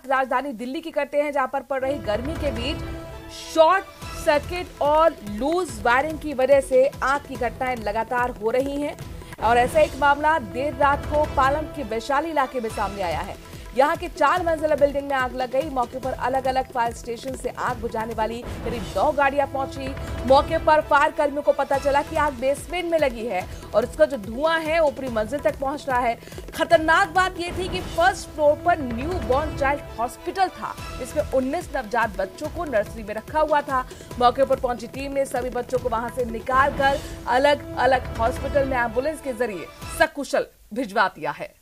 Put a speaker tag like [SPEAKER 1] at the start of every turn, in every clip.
[SPEAKER 1] बात राजधानी दिल्ली की करते हैं, जहां पर पड़ रही गर्मी के बीच शॉर्ट सर्किट और लूज वायरिंग की वजह से आग की घटनाएं लगातार हो रही हैं। और ऐसा एक मामला देर रात को पालम के वैशाली इलाके में सामने आया है। यहां की 4 मंजिला बिल्डिंग में आग लग गई। मौके पर अलग अलग फायर स्टेशन से आग बुझाने वाली करीब 9 गाड़ियां पहुंची। मौके पर फायर कर्मियों को पता चला कि आग बेसमेंट में लगी है और इसका जो धुआं है ऊपरी मंजिल तक पहुंच रहा है। खतरनाक बात यह थी कि फर्स्ट फ्लोर पर न्यू बॉर्न चाइल्ड हॉस्पिटल था। इसमें 19 नवजात बच्चों को नर्सरी में रखा हुआ था। मौके पर पहुंची टीम ने सभी बच्चों को वहां से निकालकर अलग अलग हॉस्पिटल में एम्बुलेंस के जरिए सकुशल भिजवा दिया है।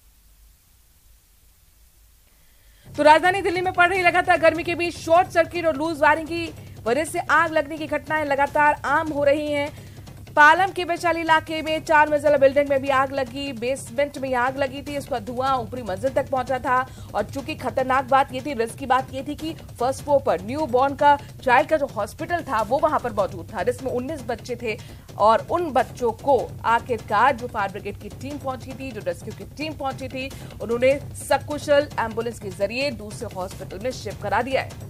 [SPEAKER 1] तो राजधानी दिल्ली में पड़ रही लगातार गर्मी के बीच शॉर्ट सर्किट और लूज वायरिंग की वजह से आग लगने की घटनाएं लगातार आम हो रही हैं। पालम के वैशाली इलाके में 4 मंजिला बिल्डिंग में भी आग लगी। बेसमेंट में आग लगी थी, इसका धुआं ऊपरी मंजिल तक पहुंचा था। और चूंकि खतरनाक बात ये थी, रिस्क की बात ये थी कि फर्स्ट फ्लोर पर न्यू बॉर्न का चाइल्ड का जो हॉस्पिटल था वो वहां पर मौजूद था, जिसमें 19 बच्चे थे। और उन बच्चों को आखिरकार जो फायर ब्रिगेड की टीम पहुंची थी, जो रेस्क्यू की टीम पहुंची थी, उन्होंने सकुशल एम्बुलेंस के जरिए दूसरे हॉस्पिटल में शिफ्ट करा दिया है।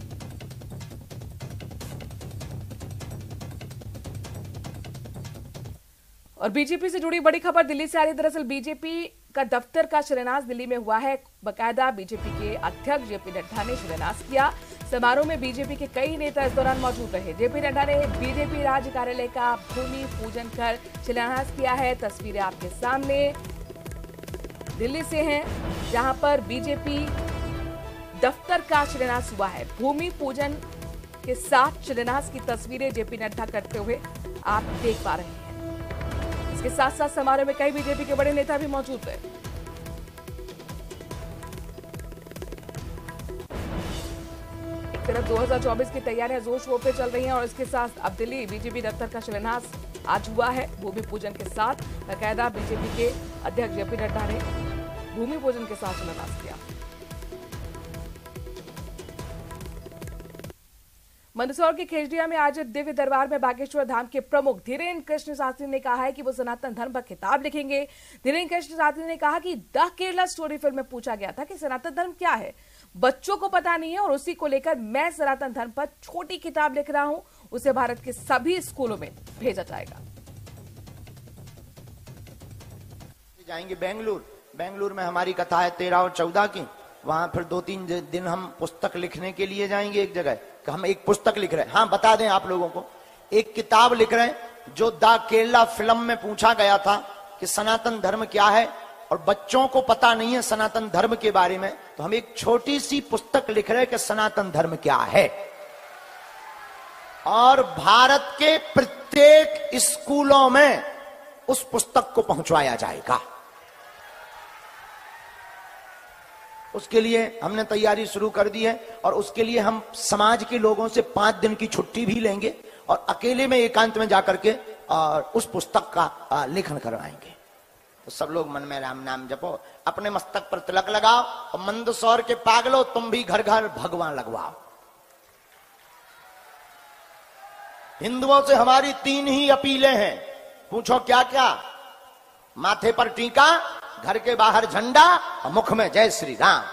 [SPEAKER 1] और बीजेपी से जुड़ी बड़ी खबर दिल्ली से आ रही है। दरअसल बीजेपी का दफ्तर का शिलान्यास दिल्ली में हुआ है। बकायदा बीजेपी के अध्यक्ष जेपी नड्डा ने शिलान्यास किया। समारोह में बीजेपी के कई नेता इस दौरान मौजूद रहे। जेपी नड्डा ने बीजेपी राज्य कार्यालय का भूमि पूजन कर शिलान्यास किया है। तस्वीरें आपके सामने दिल्ली से हैं, जहां पर बीजेपी दफ्तर का शिलान्यास हुआ है। भूमि पूजन के साथ शिलान्यास की तस्वीरें जेपी नड्डा करते हुए आप देख पा रहे हैं। इसके साथ साथ समारोह में कई बीजेपी के बड़े नेता भी मौजूद थे। एक तरफ 2024 की तैयारियां जोर शोर पे चल रही हैं और इसके साथ अब दिल्ली बीजेपी दफ्तर का शिलान्यास आज हुआ है। भूमि पूजन के साथ बाकायदा बीजेपी के अध्यक्ष जेपी नड्डा ने भूमि पूजन के साथ शिलान्यास किया। मंदसौर के खेजड़िया में आज दिव्य दरबार में बागेश्वर धाम के प्रमुख धीरेन्द्र कृष्ण शास्त्री ने कहा है कि वो सनातन धर्म पर किताब लिखेंगे। धीरेन्द्र कृष्ण शास्त्री ने कहा कि द केरला स्टोरी फिल्म में पूछा गया था कि सनातन धर्म क्या है, बच्चों को पता नहीं है और उसी को लेकर मैं सनातन धर्म पर छोटी किताब लिख रहा हूं। उसे भारत के सभी स्कूलों में भेजा जाएगा।
[SPEAKER 2] जाएंगे बेंगलुरु में हमारी कथा है 13 और 14 की। वहां फिर 2-3 दिन हम पुस्तक लिखने के लिए जाएंगे एक जगह। हम एक पुस्तक लिख रहे हैं। हाँ, बता दें आप लोगों को, एक किताब लिख रहे हैं जो द केरला फिल्म में पूछा गया था कि सनातन धर्म क्या है और बच्चों को पता नहीं है सनातन धर्म के बारे में। तो हम एक छोटी सी पुस्तक लिख रहे हैं कि सनातन धर्म क्या है, और भारत के प्रत्येक स्कूलों में उस पुस्तक को पहुंचवाया जाएगा। उसके लिए हमने तैयारी शुरू कर दी है और उसके लिए हम समाज के लोगों से 5 दिन की छुट्टी भी लेंगे और अकेले में एकांत में जाकर के और उस पुस्तक का लेखन करवाएंगे। तो सब लोग मन में राम नाम जपो, अपने मस्तक पर तिलक लगाओ और मंदसौर के पागलो तुम भी घर घर भगवान लगवाओ। हिंदुओं से हमारी 3 ही अपीलें हैं। पूछो क्या क्या? माथे पर टीका, घर के बाहर झंडा और मुख में जय श्री राम।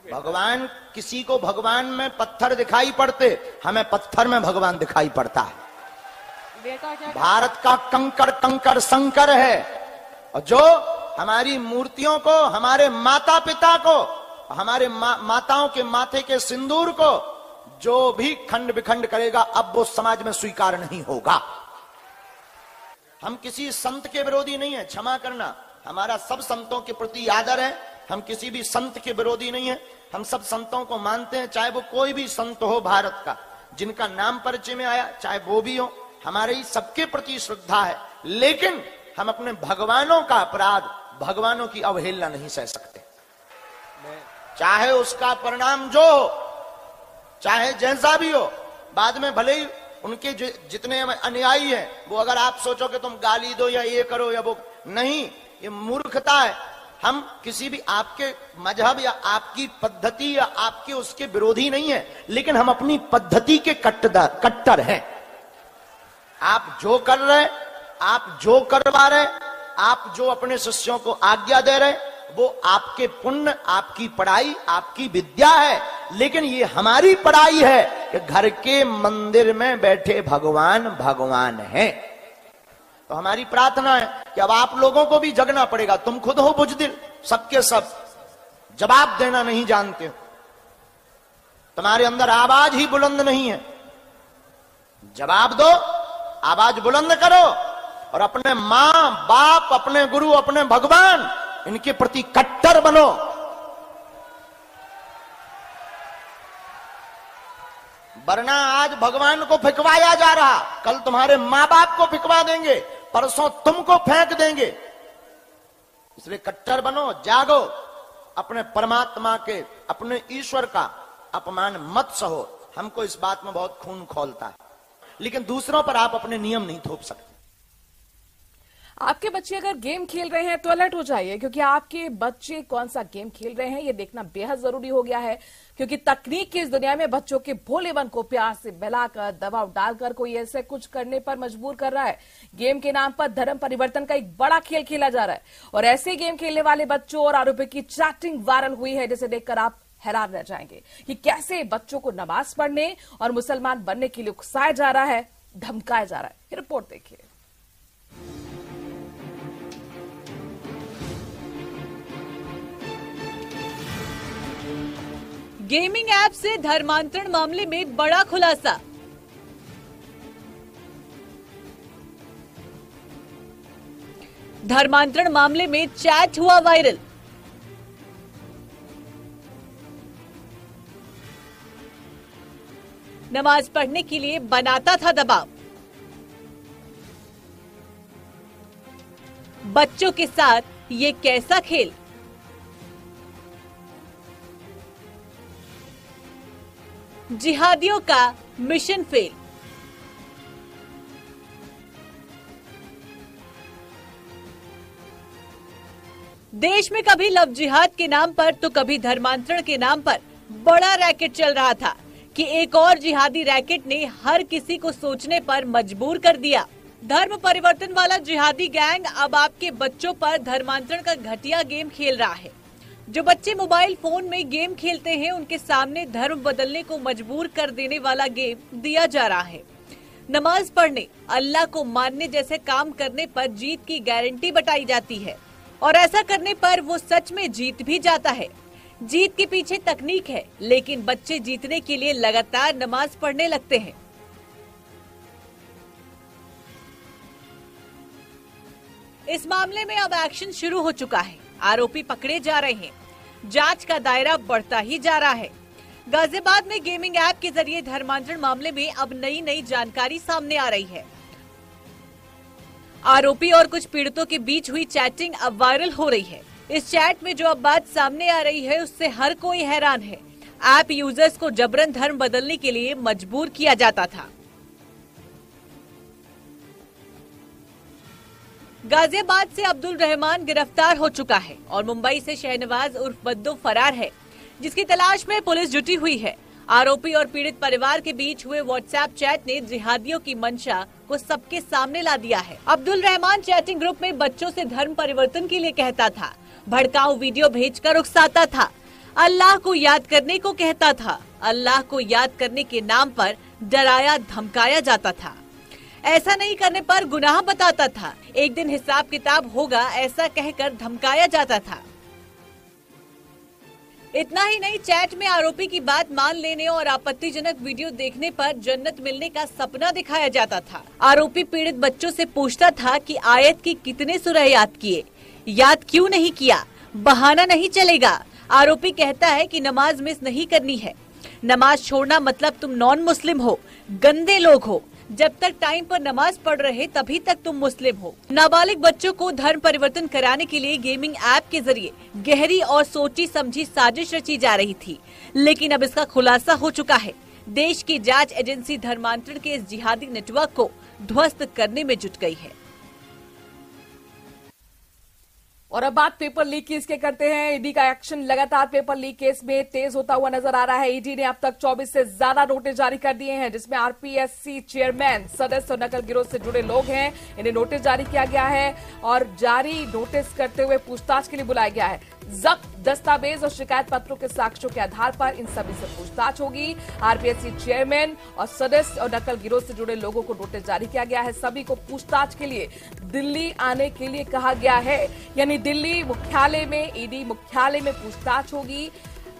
[SPEAKER 2] भगवान, किसी को भगवान में पत्थर दिखाई पड़ते, हमें पत्थर में भगवान दिखाई पड़ता है। भारत का कंकड़ कंकड़ शंकर है और जो हमारी मूर्तियों को, हमारे माता पिता को, हमारे माताओं के माथे के सिंदूर को जो भी खंड विखंड करेगा, अब वो समाज में स्वीकार नहीं होगा। हम किसी संत के विरोधी नहीं है, क्षमा करना, हमारा सब संतों के प्रति आदर है। हम किसी भी संत के विरोधी नहीं है। हम सब संतों को मानते हैं, चाहे वो कोई भी संत हो भारत का, जिनका नाम परिचय में आया, चाहे वो भी हो, हमारे सबके प्रति श्रद्धा है। लेकिन हम अपने भगवानों का अपराध, भगवानों की अवहेलना नहीं सह सकते। चाहे उसका परिणाम जो हो, चाहे जैसा भी हो, बाद में भले ही उनके जितने अनुयायी हैं वो अगर आप सोचो कि तुम गाली दो या ये करो या वो, नहीं, ये मूर्खता है। हम किसी भी आपके मजहब या आपकी पद्धति या आपके उसके विरोधी नहीं है, लेकिन हम अपनी पद्धति के कट्टर हैं। आप जो कर रहे, आप जो करवा रहे, आप जो अपने शिष्यों को आज्ञा दे रहे, वो आपके पुण्य, आपकी पढ़ाई, आपकी विद्या है। लेकिन ये हमारी पढ़ाई है कि घर के मंदिर में बैठे भगवान भगवान हैं। तो हमारी प्रार्थना है कि अब आप लोगों को भी जगना पड़ेगा। तुम खुद हो बुजदिल, सबके सब जवाब देना नहीं जानते हो, तुम्हारे अंदर आवाज ही बुलंद नहीं है। जवाब दो, आवाज बुलंद करो और अपने मां बाप, अपने गुरु, अपने भगवान, इनके प्रति कट्टर बनो। वरना आज भगवान को फिकवाया जा रहा, कल तुम्हारे मां बाप को फिकवा देंगे, परसों तुमको फेंक देंगे। इसलिए कट्टर बनो, जागो, अपने परमात्मा के, अपने ईश्वर का अपमान मत सहो। हमको इस बात में बहुत खून खौलता है, लेकिन दूसरों पर आप अपने नियम नहीं थोप सकते।
[SPEAKER 1] आपके बच्चे अगर गेम खेल रहे हैं तो अलर्ट हो जाइए, क्योंकि आपके बच्चे कौन सा गेम खेल रहे हैं ये देखना बेहद जरूरी हो गया है। क्योंकि तकनीक की इस दुनिया में बच्चों के भोलेपन को प्यार से बहलाकर, दबाव डालकर कोई ऐसे कुछ करने पर मजबूर कर रहा है। गेम के नाम पर धर्म परिवर्तन का एक बड़ा खेल खेला जा रहा है और ऐसे गेम खेलने वाले बच्चों और आरोपियों की चैटिंग वायरल हुई है, जिसे देखकर आप हैरान रह जाएंगे कि कैसे बच्चों को नमाज पढ़ने और मुसलमान बनने के लिए उकसाया जा रहा है, धमकाया जा रहा है। ये रिपोर्ट देखिए।
[SPEAKER 3] गेमिंग ऐप से धर्मांतरण मामले में बड़ा खुलासा। धर्मांतरण मामले में चैट हुआ वायरल। नमाज पढ़ने के लिए बनाता था दबाव। बच्चों के साथ ये कैसा खेल। जिहादियों का मिशन फेल। देश में कभी लव जिहाद के नाम पर तो कभी धर्मांतरण के नाम पर बड़ा रैकेट चल रहा था कि एक और जिहादी रैकेट ने हर किसी को सोचने पर मजबूर कर दिया। धर्म परिवर्तन वाला जिहादी गैंग अब आपके बच्चों पर धर्मांतरण का घटिया गेम खेल रहा है। जो बच्चे मोबाइल फोन में गेम खेलते हैं उनके सामने धर्म बदलने को मजबूर कर देने वाला गेम दिया जा रहा है। नमाज पढ़ने, अल्लाह को मानने जैसे काम करने पर जीत की गारंटी बताई जाती है और ऐसा करने पर वो सच में जीत भी जाता है। जीत के पीछे तकनीक है, लेकिन बच्चे जीतने के लिए लगातार नमाज पढ़ने लगते हैं। इस मामले में अब एक्शन शुरू हो चुका है। आरोपी पकड़े जा रहे हैं। जांच का दायरा बढ़ता ही जा रहा है। गाजियाबाद में गेमिंग ऐप के जरिए धर्मांतरण मामले में अब नई जानकारी सामने आ रही है। आरोपी और कुछ पीड़ितों के बीच हुई चैटिंग अब वायरल हो रही है। इस चैट में जो अब बात सामने आ रही है उससे हर कोई हैरान है। ऐप यूजर्स को जबरन धर्म बदलने के लिए मजबूर किया जाता था। गाजियाबाद से अब्दुल रहमान गिरफ्तार हो चुका है और मुंबई से शहनवाज उर्फ बद्दू फरार है, जिसकी तलाश में पुलिस जुटी हुई है। आरोपी और पीड़ित परिवार के बीच हुए व्हाट्सएप चैट ने जिहादियों की मंशा को सबके सामने ला दिया है। अब्दुल रहमान चैटिंग ग्रुप में बच्चों से धर्म परिवर्तन के लिए कहता था, भड़काऊ वीडियो भेजकर उकसाता था, अल्लाह को याद करने को कहता था, अल्लाह को याद करने के नाम पर डराया धमकाया जाता था। ऐसा नहीं करने पर गुनाह बताता था। एक दिन हिसाब किताब होगा ऐसा कहकर धमकाया जाता था। इतना ही नहीं, चैट में आरोपी की बात मान लेने और आपत्तिजनक वीडियो देखने पर जन्नत मिलने का सपना दिखाया जाता था। आरोपी पीड़ित बच्चों से पूछता था कि आयत की कितने सूरह याद किए, याद क्यों नहीं किया, बहाना नहीं चलेगा। आरोपी कहता है कि नमाज मिस नहीं करनी है, नमाज छोड़ना मतलब तुम नॉन मुस्लिम हो, गंदे लोग हो, जब तक टाइम पर नमाज पढ़ रहे तभी तक तुम मुस्लिम हो। नाबालिग बच्चों को धर्म परिवर्तन कराने के लिए गेमिंग ऐप के जरिए गहरी और सोची समझी साजिश रची जा रही थी, लेकिन अब इसका खुलासा हो चुका है। देश की जांच एजेंसी धर्मांतरण के इस जिहादी नेटवर्क को ध्वस्त करने में जुट गई है।
[SPEAKER 1] और अब बात पेपर लीक की इसके करते हैं। ईडी का एक्शन लगातार पेपर लीक केस में तेज होता हुआ नजर आ रहा है। ईडी ने अब तक 24 से ज्यादा नोटिस जारी कर दिए हैं, जिसमें आरपीएससी चेयरमैन, सदस्य और नकल गिरोह से जुड़े लोग हैं। इन्हें नोटिस जारी किया गया है और जारी नोटिस करते हुए पूछताछ के लिए बुलाया गया है। जब्त दस्तावेज और शिकायत पत्रों के साक्ष्यों के आधार पर इन सभी से पूछताछ होगी। आरपीएससी चेयरमैन और सदस्य और नकल गिरोह से जुड़े लोगों को नोटिस जारी किया गया है। सभी को पूछताछ के लिए दिल्ली आने के लिए कहा गया है, यानी दिल्ली मुख्यालय में, ईडी मुख्यालय में पूछताछ होगी।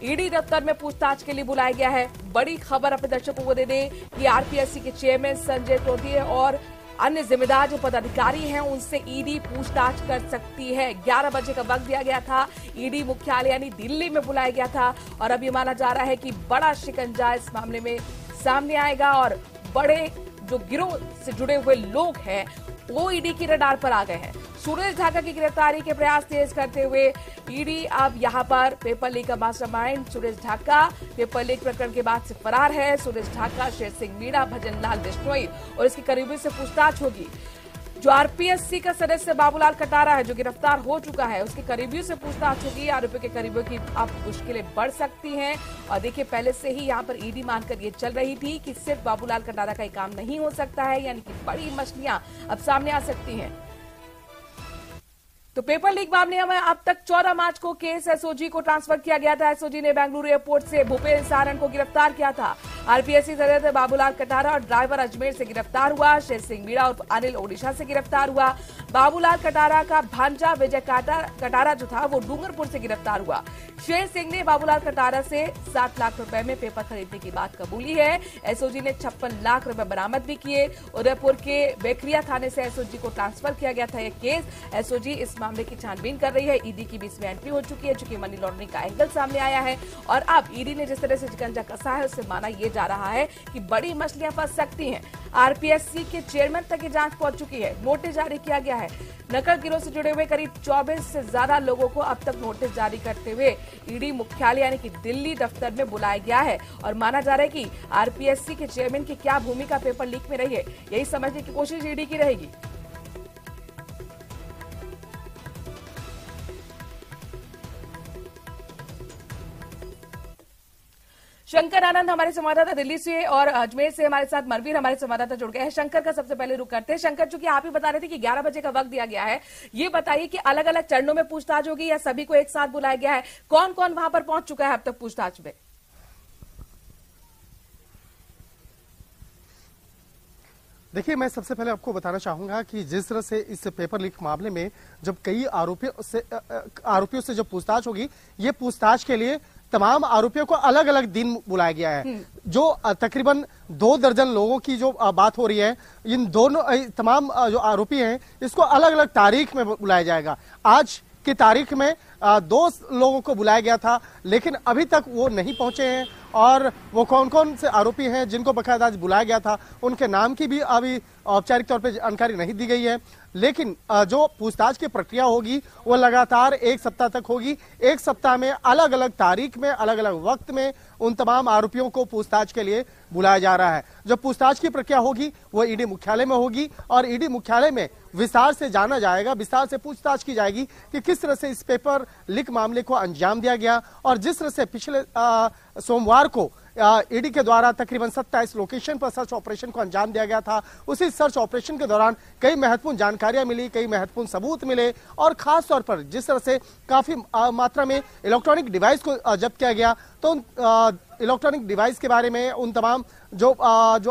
[SPEAKER 1] ईडी दफ्तर में पूछताछ के लिए बुलाया गया है। बड़ी खबर अपने दर्शकों को दे दें कि आरपीएससी के चेयरमैन संजय टोटिया और अन्य जिम्मेदार जो पदाधिकारी हैं उनसे ईडी पूछताछ कर सकती है। 11 बजे का वक्त दिया गया था, ईडी मुख्यालय यानी दिल्ली में बुलाया गया था और अब ये माना जा रहा है कि बड़ा शिकंजा इस मामले में सामने आएगा और बड़े जो गिरोह से जुड़े हुए लोग हैं वो ईडी की रडार पर आ गए हैं। सुरेश ढाका की गिरफ्तारी के प्रयास तेज करते हुए ईडी अब यहां पर पेपर लीक का mastermind Suresh Dhaka paper leak प्रकरण के बाद से फरार है। सुरेश ढाका, शेर सिंह मीणा, भजन लाल बिश्नोई और इसके करीबी से पूछताछ होगी। जो आरपीएससी का सदस्य बाबूलाल कटारा है जो गिरफ्तार हो चुका है, उसके करीबियों से पूछताछ होगी। आरोपियों के करीबियों की अब मुश्किलें बढ़ सकती हैं और देखिए पहले से ही यहां पर ईडी मानकर ये चल रही थी कि सिर्फ बाबूलाल कटारा का ही काम नहीं हो सकता है, यानी कि बड़ी मछलियां अब सामने आ सकती हैं। तो पेपर लीक मामले में अब तक 14 मार्च को केस एसओजी को ट्रांसफर किया गया था। एसओजी ने बेंगलुरु एयरपोर्ट से भूपेन्द्र सारण को गिरफ्तार किया था। आरपीएससी सदस्य बाबूलाल कटारा और ड्राइवर अजमेर से गिरफ्तार हुआ। शेर सिंह मीणा और अनिल ओडिशा से गिरफ्तार हुआ। बाबूलाल कटारा का भांजा विजय कटारा जो था वो डूंगरपुर से गिरफ्तार हुआ। शेर सिंह ने बाबूलाल कटारा से 7 लाख रुपए में पेपर खरीदने की बात कबूली है। एसओजी ने 56 लाख रुपए बरामद भी किए। उदयपुर के बेखरिया थाने से एसओजी को ट्रांसफर किया गया था यह केस। एसओजी इस मामले की छानबीन कर रही है। ईडी की भी इसमें एंट्री हो चुकी है, चूंकि मनी लॉन्ड्रिंग का एंगल सामने आया है और अब ईडी ने जिस तरह से शिकंजा कसा है उससे माना यह जा रहा है कि बड़ी मछलियां फंस सकती हैं। आरपीएससी के चेयरमैन तक ये जांच पहुंच चुकी है। नोटिस जारी किया गया है। नकल गिरोह से जुड़े हुए करीब 24 से ज्यादा लोगों को अब तक नोटिस जारी करते हुए ईडी मुख्यालय यानी कि दिल्ली दफ्तर में बुलाया गया है और माना जा रहा है कि आरपीएससी के चेयरमैन की क्या भूमिका पेपर लीक में रही है, यही समझने की कोशिश ईडी की रहेगी। शंकर आनंद हमारे संवाददाता दिल्ली से और अजमेर से हमारे साथ मनवीर हमारे संवाददाता जुड़ गए हैं। शंकर का सबसे पहले रुख करते हैं। शंकर, चूंकि आप ही बता रहे थे कि 11 बजे का वक्त दिया गया है, ये बताइए कि अलग अलग चरणों में पूछताछ होगी या सभी को एक साथ बुलाया गया है? कौन कौन वहां पर पहुंच चुका है अब तक पूछताछ में?
[SPEAKER 4] देखिए, मैं सबसे पहले आपको बताना चाहूंगा कि जिस तरह से इस पेपर लीक मामले में जब कई आरोपियों से जब पूछताछ होगी, ये पूछताछ के लिए तमाम आरोपियों को अलग अलग दिन बुलाया गया है। जो तकरीबन 2 दर्जन लोगों की जो बात हो रही है, इन दोनों तमाम जो आरोपी हैं इसको अलग अलग तारीख में बुलाया जाएगा। आज की तारीख में 2 लोगों को बुलाया गया था, लेकिन अभी तक वो नहीं पहुंचे हैं और वो कौन कौन से आरोपी हैं जिनको बकायदा आज बुलाया गया था, उनके नाम की भी अभी औपचारिक तौर पे जानकारी नहीं दी गई है। लेकिन जो पूछताछ की प्रक्रिया होगी वो लगातार 1 सप्ताह तक होगी। 1 सप्ताह में अलग अलग तारीख में, अलग अलग वक्त में उन तमाम आरोपियों को पूछताछ के लिए बुलाया जा रहा है। जो पूछताछ की प्रक्रिया होगी वो ईडी मुख्यालय में होगी और ईडी मुख्यालय में विस्तार से जाना जाएगा, विस्तार से पूछताछ की जाएगी कि किस तरह से इस पेपर लीक मामले को अंजाम दिया गया और जिस तरह से पिछले सोमवार को ईडी के द्वारा तकरीबन 27 लोकेशन पर सर्च ऑपरेशन को अंजाम दिया गया था। उसी सर्च ऑपरेशन के दौरान कई महत्वपूर्ण जानकारियां मिली, कई महत्वपूर्ण सबूत मिले और खास तौर पर जिस तरह से काफी मात्रा में इलेक्ट्रॉनिक डिवाइस को जब्त किया गया, तो इलेक्ट्रॉनिक डिवाइस के बारे में उन तमाम जो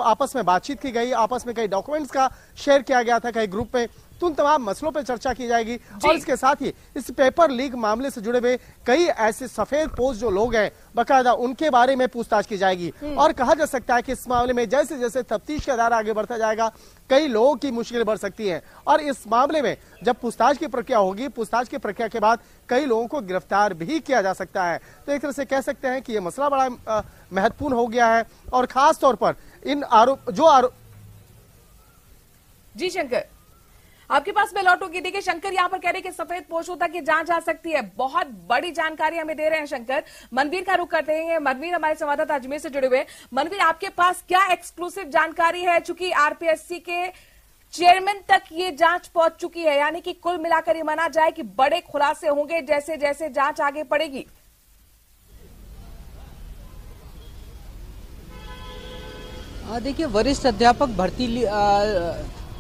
[SPEAKER 4] आपस में बातचीत की गई, आपस में कई डॉक्यूमेंट्स का शेयर किया गया था कई ग्रुप में, तो उन तमाम मसलों पर चर्चा की जाएगी। और इसके साथ ही इस पेपर लीक मामले से जुड़े हुए कई ऐसे सफेद पोस्ट जो लोग हैं बकायदा उनके बारे में पूछताछ की जाएगी। और कहा जा सकता है कि इस मामले में जैसे जैसे तफ्तीश का दायरा आगे बढ़ता जाएगा, कई लोगों की मुश्किलें बढ़ सकती हैं और इस मामले में जब पूछताछ की प्रक्रिया होगी, पूछताछ की प्रक्रिया के बाद कई लोगों को गिरफ्तार भी किया जा सकता है। तो एक तरह से कह सकते हैं कि यह मसला बड़ा महत्वपूर्ण हो गया है और खास तौर पर इन आरोप
[SPEAKER 1] जी शंकर, आपके पास मैं लौटूंगी। देखिए शंकर यहाँ पर कह रहे हैं कि सफेद पोशों तक की जांच आ सकती है। बहुत बड़ी जानकारी हमें दे रहे हैं शंकर। मनवीर का रुख करते हैं। मनवीर हमारे संवाददाता अजमेर से जुड़े हुए। मनवीर, आपके पास क्या एक्सक्लूसिव जानकारी है? चूंकि आरपीएससी के चेयरमैन तक ये जांच पहुंच चुकी है, यानी कि कुल मिलाकर ये माना जाए कि बड़े खुलासे होंगे जैसे जैसे जांच आगे बढ़ेगी।
[SPEAKER 5] देखिए, वरिष्ठ अध्यापक भर्ती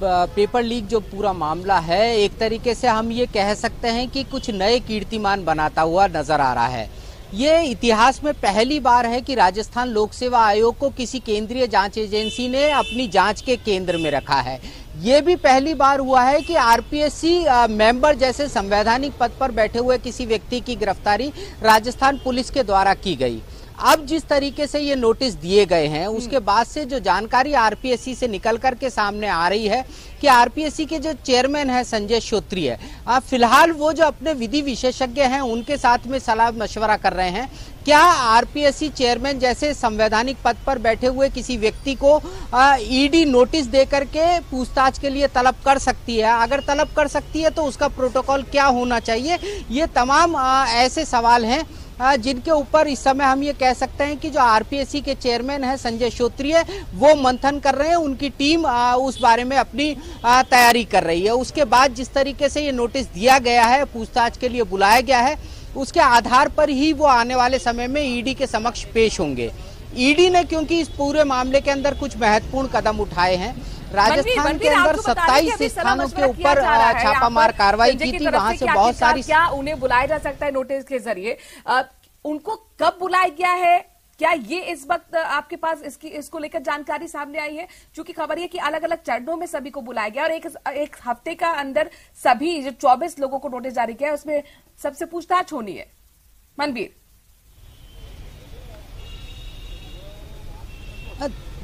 [SPEAKER 5] पेपर लीक जो पूरा मामला है, एक तरीके से हम ये कह सकते हैं कि कुछ नए कीर्तिमान बनाता हुआ नजर आ रहा है। ये इतिहास में पहली बार है कि राजस्थान लोक सेवा आयोग को किसी केंद्रीय जांच एजेंसी ने अपनी जांच के केंद्र में रखा है। ये भी पहली बार हुआ है कि आरपीएससी मेंबर जैसे संवैधानिक पद पर बैठे हुए किसी व्यक्ति की गिरफ्तारी राजस्थान पुलिस के द्वारा की गई। अब जिस तरीके से ये नोटिस दिए गए हैं, उसके बाद से जो जानकारी आरपीएससी से निकल कर के सामने आ रही है कि आरपीएससी के जो चेयरमैन है संजय श्रोत्रिय, फिलहाल वो जो अपने विधि विशेषज्ञ हैं उनके साथ में सलाह मशवरा कर रहे हैं। क्या आरपीएससी चेयरमैन जैसे संवैधानिक पद पर बैठे हुए किसी व्यक्ति को ईडी नोटिस दे करके पूछताछ के लिए तलब कर सकती है? अगर तलब कर सकती है तो उसका प्रोटोकॉल क्या होना चाहिए? ये तमाम ऐसे सवाल हैं जिनके ऊपर इस समय हम ये कह सकते हैं कि जो आरपीएससी के चेयरमैन है संजय श्रोत्रिय, वो मंथन कर रहे हैं। उनकी टीम उस बारे में अपनी तैयारी कर रही है। उसके बाद जिस तरीके से ये नोटिस दिया गया है, पूछताछ के लिए बुलाया गया है, उसके आधार पर ही वो आने वाले समय में ईडी के समक्ष पेश होंगे। ईडी ने क्योंकि इस पूरे मामले के अंदर कुछ महत्वपूर्ण कदम उठाए हैं, राजस्थान के अंदर 27 स्थानों के ऊपर छापामार कार्रवाई की थी, वहां से बहुत सारी।
[SPEAKER 1] क्या उन्हें बुलाया जा सकता है नोटिस के जरिए? उनको कब बुलाया गया है? क्या ये इस वक्त आपके पास इसको लेकर जानकारी सामने आई है? क्योंकि खबर है कि अलग अलग चरणों में सभी को बुलाया गया और एक हफ्ते का अंदर सभी जो 24 लोगों को नोटिस जारी किया है उसमें सबसे पूछताछ होनी है। मनवीर,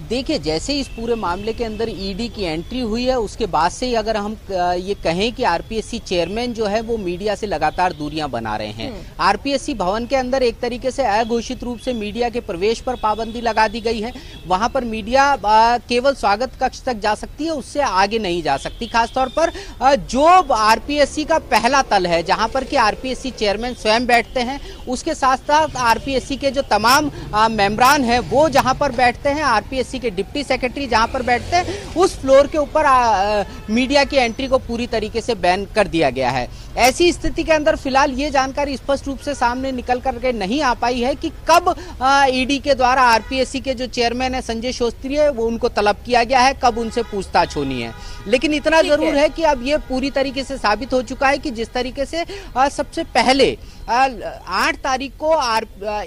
[SPEAKER 5] देखिए, जैसे इस पूरे मामले के अंदर ईडी की एंट्री हुई है, उसके बाद से ही अगर हम ये कहें कि आरपीएससी चेयरमैन जो है वो मीडिया से लगातार दूरियां बना रहे हैं। आरपीएससी भवन के अंदर एक तरीके से अघोषित रूप से मीडिया के प्रवेश पर पाबंदी लगा दी गई है। वहां पर मीडिया केवल स्वागत कक्ष तक जा सकती है, उससे आगे नहीं जा सकती। खासतौर पर जो आरपीएससी का पहला तल है, जहां पर कि आरपीएससी चेयरमैन स्वयं बैठते हैं, उसके साथ साथ आरपीएससी के जो तमाम मेंबरान है वो जहां पर बैठते हैं, आरपीएससी के डिप्टी सेक्रेटरी जहां पर बैठते हैं, उस फ्लोर के ऊपर मीडिया की एंट्री को पूरी तरीके से बैन कर दिया गया है। ऐसी स्थिति के अंदर फिलहाल ये जानकारी स्पष्ट रूप से सामने निकल करके नहीं आ पाई है कि कब ईडी के द्वारा आरपीएससी के जो चेयरमैन है संजय श्रोत्रिय, वो उनको तलब किया गया है, कब उनसे पूछताछ होनी है। लेकिन इतना जरूर है कि अब ये पूरी तरीके से साबित हो चुका है कि जिस तरीके से सबसे पहले 8 तारीख को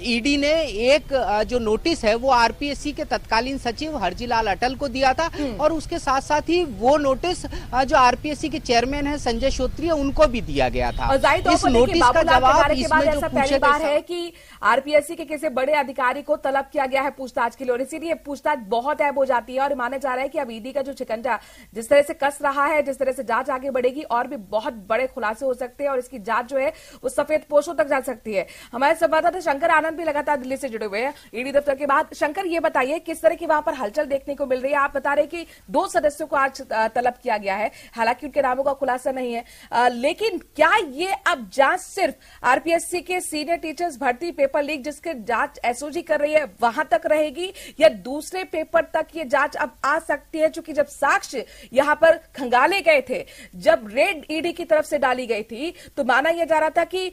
[SPEAKER 5] ईडी ने एक जो नोटिस है वो आरपीएससी के तत्कालीन सचिव हरजीलाल अटल को दिया था, और उसके साथ साथ ही वो नोटिस जो आरपीएससी के चेयरमैन है संजय श्रोत्रिय, उनको भी दिया गया था।
[SPEAKER 1] इस नोटिस का जवाब इसमें जो पहली बार है कि आरपीएससी के किसी बड़े अधिकारी को तलब किया गया है पूछताछ के लिए, और इसीलिए पूछताछ बहुत अहम हो जाती है। और माना जा रहा है कि अब ईडी का जो शिकंजा जिस तरह से कस रहा है, जिस तरह से जांच आगे बढ़ेगी, और भी बहुत बड़े खुलासे हो सकते हैं और इसकी जांच जो है वो सफेद पोशों तक जा सकती है। हमारे संवाददाता शंकर आनंद भी लगातार दिल्ली से जुड़े हुए हैं ईडी दफ्तर के बाद। शंकर, ये बताइए किस तरह की वहां पर हलचल देखने को मिल रही है? आप बता रहे कि 2 सदस्यों को आज तलब किया गया है, हालांकि उनके नामों का खुलासा नहीं है, लेकिन क्या ये अब जांच सिर्फ आरपीएससी के सीनियर टीचर्स भर्ती पेपर लीक जिसके जांच एसओजी कर रही है वहां तक रहेगी, या दूसरे पेपर तक ये जांच अब आ सकती है? क्योंकि जब साक्ष्य यहां पर खंगाले गए थे, जब रेड ईडी की तरफ से डाली गई थी, तो माना यह जा रहा था कि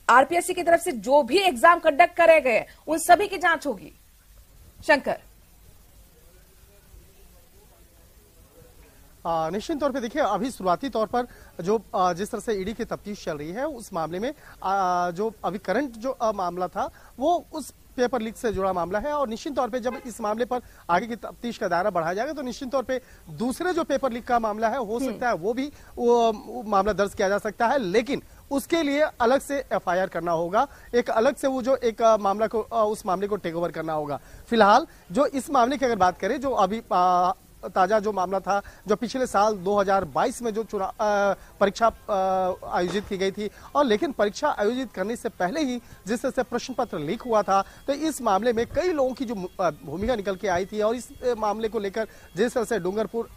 [SPEAKER 1] आरपीएससी की तरफ से जो भी एग्जाम कंडक्ट करे गए उन सभी की जांच होगी। शंकर,
[SPEAKER 4] निश्चित तौर पे देखिए, अभी शुरुआती तौर पर जो जिस तरह से ईडी की तफ्तीश चल रही है, उस मामले में जो अभी करंट जो मामला था वो उस पेपर लीक से जुड़ा मामला है, और निश्चित तौर पे जब इस मामले पर आगे की तफ्तीश का दायरा बढ़ाया जाएगा तो निश्चित तौर पे दूसरे जो पेपर लीक का मामला है हो सकता है वो भी मामला दर्ज किया जा सकता है, लेकिन उसके लिए अलग से एफआईआर करना होगा, एक अलग से वो जो एक मामला को उस मामले को टेक ओवर करना होगा। फिलहाल जो इस मामले की अगर बात करें, जो अभी ताजा जो मामला था, जो पिछले साल 2022 में जो परीक्षा आयोजित की गई थी, और लेकिन परीक्षा आयोजित करने से पहले ही जिस तरह से प्रश्न पत्र लीक हुआ था, तो इस मामले में कई लोगों की जो भूमिका निकल के आई थी, और इस मामले को लेकर जिस तरह से डूंगरपुर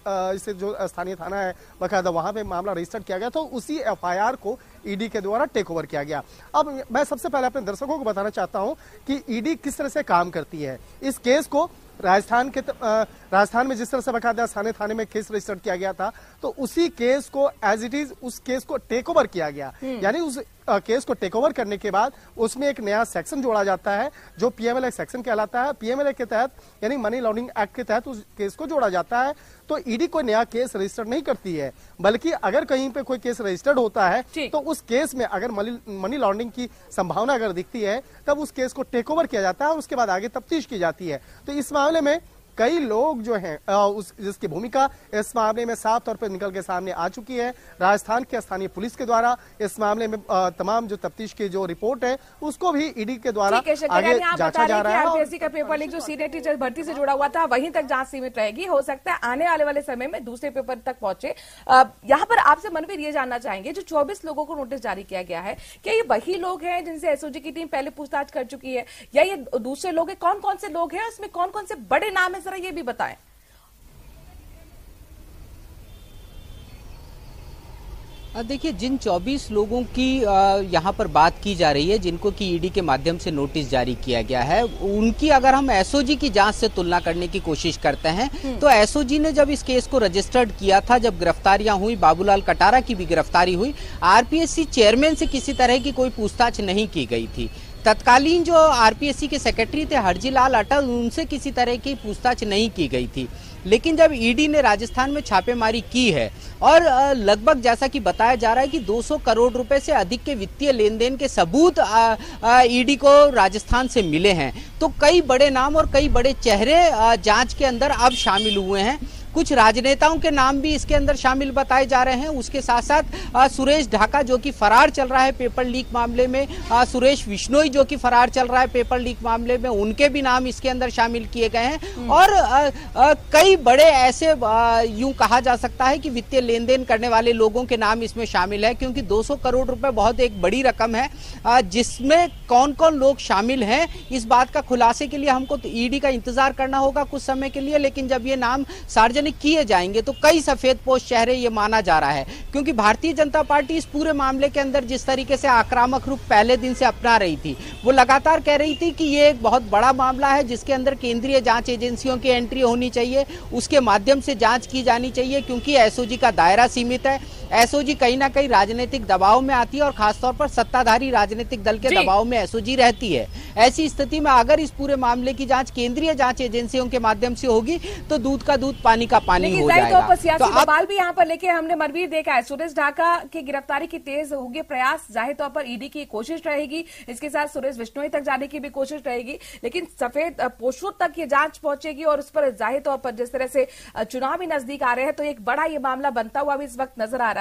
[SPEAKER 4] इसे जो स्थानीय थाना है बाकायदा वहां पे मामला रजिस्टर किया गया, तो उसी एफआईआर को ईडी के द्वारा टेक ओवर किया गया। अब मैं सबसे पहले अपने दर्शकों को बताना चाहता हूं कि ईडी किस तरह से काम करती है। इस केस को राजस्थान में जिस तरह से बकायदा साने थाने में केस रजिस्टर्ड किया गया था, तो उसी केस को एज इट इज उस केस को टेक ओवर किया गया। यानी उस केस को टेक ओवर करने के बाद उसमें एक नया सेक्शन जोड़ा जाता है जो पीएमएलए सेक्शन कहलाता है। पीएमएलए के तहत यानी मनी लॉन्ड्रिंग एक्ट के तहत उस केस को जोड़ा जाता है। तो ईडी कोई नया केस रजिस्टर्ड नहीं करती है, बल्कि अगर कहीं पे कोई केस रजिस्टर्ड होता है तो उस केस में अगर मनी लॉन्ड्रिंग की संभावना अगर दिखती है तब उस केस को टेक ओवर किया जाता है और उसके बाद आगे तफ्तीश की जाती है। तो इस मामले में कई लोग जो हैं जिसकी भूमिका इस मामले में साफ तौर पर निकल के सामने आ चुकी है। राजस्थान के स्थानीय पुलिस के द्वारा इस मामले में तमाम जो तफ्तीश की जो रिपोर्ट है उसको भी ईडी के द्वारा आगे जांचा जा रहा है।
[SPEAKER 1] आरपीएससी का पेपर लीक जो सीनियर टीचर भर्ती से जुड़ा हुआ था वहीं तक जांच सीमित रहेगी। हो सकता है आने वाले समय में दूसरे पेपर तक पहुंचे। यहाँ पर आपसे मनवीर ये जानना चाहेंगे, जो 24 लोगों को नोटिस जारी किया गया है, क्या ये वही लोग हैं जिनसे एसओजी की टीम पहले पूछताछ कर चुकी है या ये दूसरे लोग हैं? कौन कौन से लोग हैं, इसमें कौन कौन से बड़े नाम है, जरा ये भी बताएं।
[SPEAKER 5] देखिए, जिन 24 लोगों की यहाँ पर बात की जा रही है, जिनको कि ईडी के माध्यम से नोटिस जारी किया गया है, उनकी अगर हम एसओजी की जांच से तुलना करने की कोशिश करते हैं तो एसओजी ने जब इस केस को रजिस्टर्ड किया था, जब गिरफ्तारियां हुई, बाबूलाल कटारा की भी गिरफ्तारी हुई, आरपीएससी चेयरमैन से किसी तरह की कोई पूछताछ नहीं की गई थी। तत्कालीन जो आरपीएससी के सेक्रेटरी थे हरजीलाल अटल, उनसे किसी तरह की पूछताछ नहीं की गई थी। लेकिन जब ईडी ने राजस्थान में छापेमारी की है और लगभग जैसा कि बताया जा रहा है कि 200 करोड़ रुपए से अधिक के वित्तीय लेन देन के सबूत ईडी को राजस्थान से मिले हैं, तो कई बड़े नाम और कई बड़े चेहरे जांच के अंदर अब शामिल हुए हैं। कुछ राजनेताओं के नाम भी इसके अंदर शामिल बताए जा रहे हैं। उसके साथ साथ सुरेश ढाका जो कि फरार चल रहा है पेपर लीक मामले में, सुरेश विश्नोई जो कि फरार चल रहा है पेपर लीक मामले में, उनके भी नाम इसके अंदर शामिल किए गए हैं। और कई बड़े ऐसे यूं कहा जा सकता है कि वित्तीय लेन देन करने वाले लोगों के नाम इसमें शामिल है, क्योंकि 200 करोड़ रुपए बहुत एक बड़ी रकम है। जिसमें कौन कौन लोग शामिल हैं, इस बात का खुलासे के लिए हमको ईडी का इंतजार करना होगा कुछ समय के लिए। लेकिन जब ये नाम सार्वजनिक किए जाएंगे तो कई सफेद पोश चेहरे ये माना जा रहा है, क्योंकि भारतीय जनता पार्टी इस पूरे मामले के अंदर जिस तरीके से आक्रामक रूप पहले दिन से अपना रही थी, वो लगातार कह रही थी कि ये एक बहुत बड़ा मामला है जिसके अंदर केंद्रीय जांच एजेंसियों की एंट्री होनी चाहिए, उसके माध्यम से जांच की जानी चाहिए, क्योंकि एसओजी का दायरा सीमित है। एसओजी कहीं ना कहीं राजनीतिक दबाव में आती है और खासतौर पर सत्ताधारी राजनीतिक दल के दबाव में एसओजी रहती है। ऐसी स्थिति में अगर इस पूरे मामले की जांच केंद्रीय जांच एजेंसियों के माध्यम से होगी तो दूध का दूध पानी का पानी हो जाएगा।
[SPEAKER 1] तो सियासी बवाल भी यहाँ पर लेके हमने मनवीर देखा है। सुरेश ढाका की गिरफ्तारी की तेज होगी प्रयास, जाहिर तौर पर ईडी की कोशिश रहेगी, इसके साथ सुरेश विश्नोई तक जाने की भी कोशिश रहेगी, लेकिन सफेद पोशों तक ये जांच पहुंचेगी और उस पर जाहिर तौर पर जिस तरह से चुनाव भी नजदीक आ रहे हैं तो एक बड़ा ये मामला बनता हुआ भी इस वक्त नजर आ रहा है।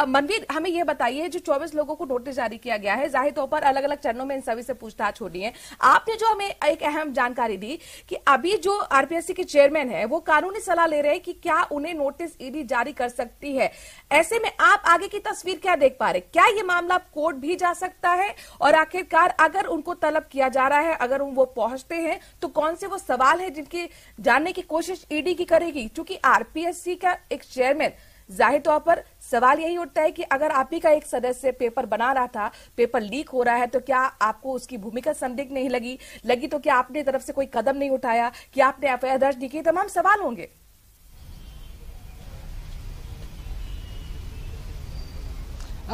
[SPEAKER 1] मनवीर, हमें ये बताइए, जो 24 लोगों को नोटिस जारी किया गया है, जाहिर तौर पर अलग अलग चरणों में इन सभी से पूछताछ होनी है। आपने जो हमें एक अहम जानकारी दी कि अभी जो आरपीएससी के चेयरमैन है वो कानूनी सलाह ले रहे हैं कि क्या उन्हें नोटिस ईडी जारी कर सकती है। ऐसे में आप आगे की तस्वीर क्या देख पा रहे? क्या ये मामला कोर्ट भी जा सकता है? और आखिरकार अगर उनको तलब किया जा रहा है, अगर वो पहुंचते हैं तो कौन से वो सवाल है जिनकी जानने की कोशिश ईडी की करेगी? क्योंकि आरपीएससी का एक चेयरमैन, जाहिर तौर पर सवाल यही उठता है कि अगर आप ही का एक सदस्य पेपर बना रहा था, पेपर लीक हो रहा है, तो क्या आपको उसकी भूमिका संदिग्ध नहीं लगी तो क्या आपने तरफ से कोई कदम नहीं उठाया, कि आपने एफआईआर दर्ज नहीं की? तमाम सवाल होंगे।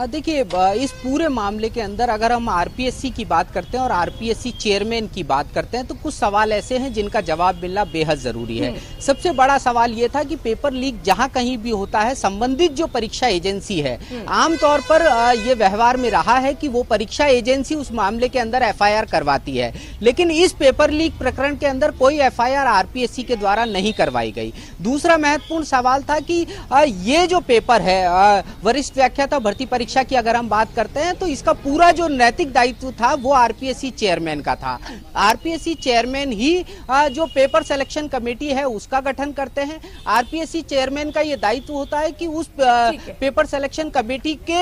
[SPEAKER 5] देखिए, इस पूरे मामले के अंदर अगर हम आरपीएससी की बात करते हैं और आरपीएससी चेयरमैन की बात करते हैं तो कुछ सवाल ऐसे हैं जिनका जवाब मिलना बेहद जरूरी है। सबसे बड़ा सवाल ये था कि पेपर लीक जहां कहीं भी होता है, संबंधित जो परीक्षा एजेंसी है, आमतौर पर ये व्यवहार में रहा है कि वो परीक्षा एजेंसी उस मामले के अंदर एफआईआर करवाती है, लेकिन इस पेपर लीक प्रकरण के अंदर कोई एफआईआर आरपीएससी के द्वारा नहीं करवाई गई। दूसरा महत्वपूर्ण सवाल था कि ये जो पेपर है, वरिष्ठ व्याख्याता भर्ती परीक्षा की अगर हम बात करते हैं तो इसका पूरा जो नैतिक दायित्व था वो आरपीएससी चेयरमैन का था। आरपीएससी चेयरमैन ही जो पेपर सिलेक्शन कमेटी है उसका गठन करते हैं। आरपीएससी चेयरमैन का ये दायित्व होता है कि उस पेपर सिलेक्शन कमेटी के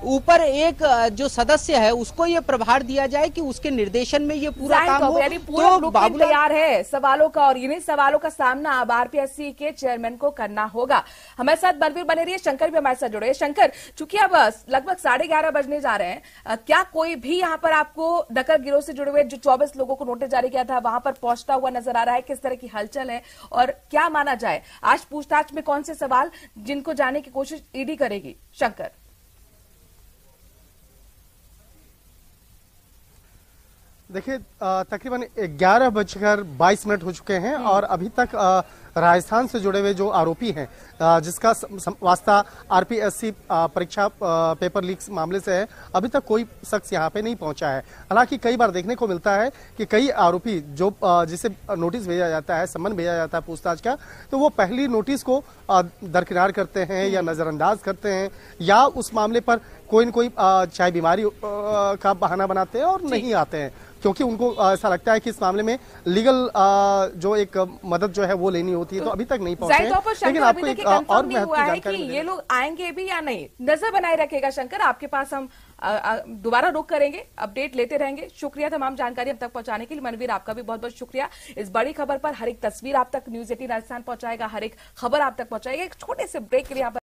[SPEAKER 5] ऊपर एक जो सदस्य है उसको ये प्रभार दिया जाए कि उसके निर्देशन में ये पूरा काम हो।
[SPEAKER 1] तो बाबू तैयार है सवालों का, और इन्हीं सवालों का सामना अब आरपीएससी के चेयरमैन को करना होगा। हमारे साथ मनवीर बने रहिए, शंकर भी हमारे साथ जुड़े। शंकर, चूंकि अब लगभग 11:30 बजने जा रहे हैं। क्या कोई भी यहाँ पर आपको नकल गिरोह से जुड़े हुए जो 24 लोगों को नोटिस जारी किया था वहां पर पहुंचता हुआ नजर आ रहा है? किस तरह की हलचल है और क्या माना जाए आज पूछताछ में कौन से सवाल जिनको जाने की कोशिश ईडी करेगी? शंकर,
[SPEAKER 4] देखिए तकरीबन 11:22 हो चुके हैं और अभी तक राजस्थान से जुड़े हुए जो आरोपी हैं जिसका वास्ता आरपीएससी परीक्षा पेपर लीक मामले से है, अभी तक कोई शख्स यहाँ पे नहीं पहुंचा है। हालांकि कई बार देखने को मिलता है कि कई आरोपी जो जिसे नोटिस भेजा जाता है, सम्मन भेजा जाता है पूछताछ का, तो वो पहली नोटिस को दरकिनार करते हैं या नजरअंदाज करते हैं या उस मामले पर कोई न कोई चाहे बीमारी का बहाना बनाते हैं और नहीं आते हैं, क्योंकि उनको ऐसा लगता है कि इस मामले में लीगल जो एक मदद जो है वो लेनी होती है, तो अभी तक नहीं पहुंचे।
[SPEAKER 1] लेकिन आपको एक और महत्वपूर्ण जानकारी है कि ये लोग आएंगे भी या नहीं, नजर बनाए रखेगा शंकर। आपके पास हम दोबारा रुक करेंगे, अपडेट लेते रहेंगे। शुक्रिया तमाम जानकारी हम तक पहुंचाने के लिए। मनवीर, आपका भी बहुत बहुत शुक्रिया। इस बड़ी खबर पर हर एक तस्वीर आप तक न्यूज़ 18 राजस्थान पहुंचाएगा, हर एक खबर आप तक पहुंचाएगा। एक छोटे से ब्रेक के लिए